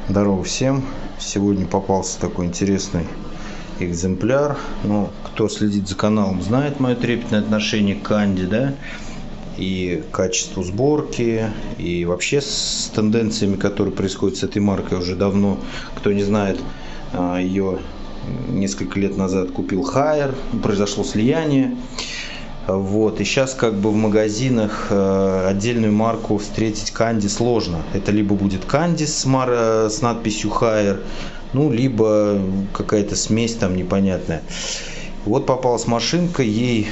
Здорово всем! Сегодня попался такой интересный экземпляр. Ну, кто следит за каналом, знает мое трепетное отношение к Канди, да? И качеству сборки, и вообще с тенденциями, которые происходят с этой маркой уже давно. Кто не знает, ее несколько лет назад купил Хайер, произошло слияние. Вот, и сейчас как бы в магазинах отдельную марку встретить Канди сложно. Это либо будет Канди с надписью Хайер, ну, либо какая-то смесь там непонятная. Вот попалась машинка, ей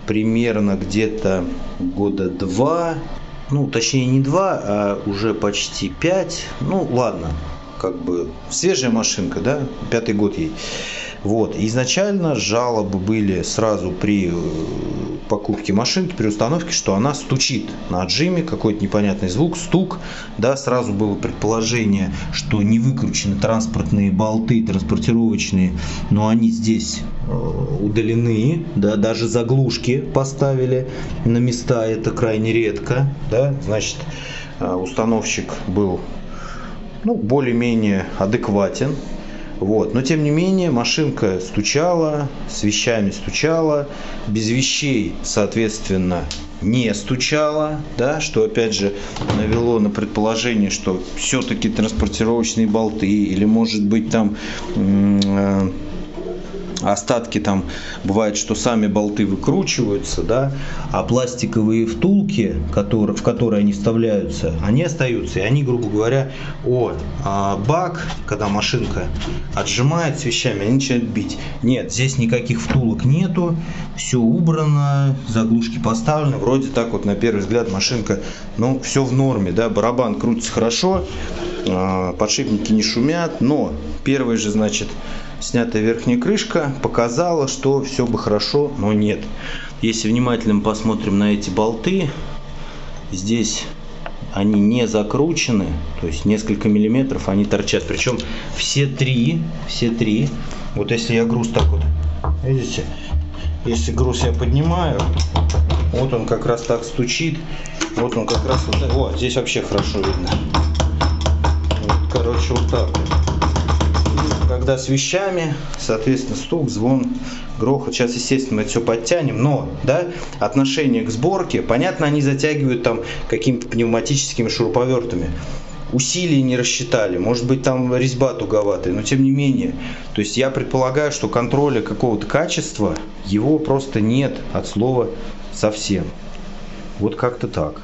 примерно где-то года 2, ну, точнее не 2, а уже почти 5. Ну, ладно, как бы свежая машинка, да, 5-й год ей. Вот, изначально жалобы были сразу при покупке машинки, при установке, что она стучит на отжиме, какой-то непонятный звук, стук, да, сразу было предположение, что не выкручены транспортные болты, транспортировочные, но они здесь удалены, да, даже заглушки поставили на места, это крайне редко, да, значит, установщик был, ну, более-менее адекватен. Вот. Но тем не менее машинка стучала, с вещами стучала, без вещей, соответственно, не стучала, да, что опять же навело на предположение, что все-таки транспортировочные болты или может быть там остатки, там бывает, что сами болты выкручиваются, да, а пластиковые втулки, в которые они вставляются, они остаются, и они, грубо говоря, бак, когда машинка отжимает с вещами, они начинают бить. Нет, здесь никаких втулок нету, все убрано, заглушки поставлены, вроде так вот на первый взгляд машинка, ну, все в норме, да, барабан крутится хорошо, подшипники не шумят, но первый же, значит, снятая верхняя крышка показала, что все бы хорошо, но нет. Если внимательно посмотрим на эти болты, здесь они не закручены, то есть несколько миллиметров они торчат. Причем все три. Вот если я груз так вот, видите, если груз я поднимаю, вот он как раз так стучит, вот он как раз вот, о, здесь вообще хорошо видно. Вот, короче, вот так вот. Когда с вещами, соответственно, стук, звон, грохот. Сейчас, естественно, мы это все подтянем, но, да, отношение к сборке, понятно, они затягивают там какими-то пневматическими шуруповертами. Усилий не рассчитали, может быть, там резьба туговатая, но тем не менее. То есть я предполагаю, что контроля какого-то качества, его просто нет от слова совсем. Вот как-то так.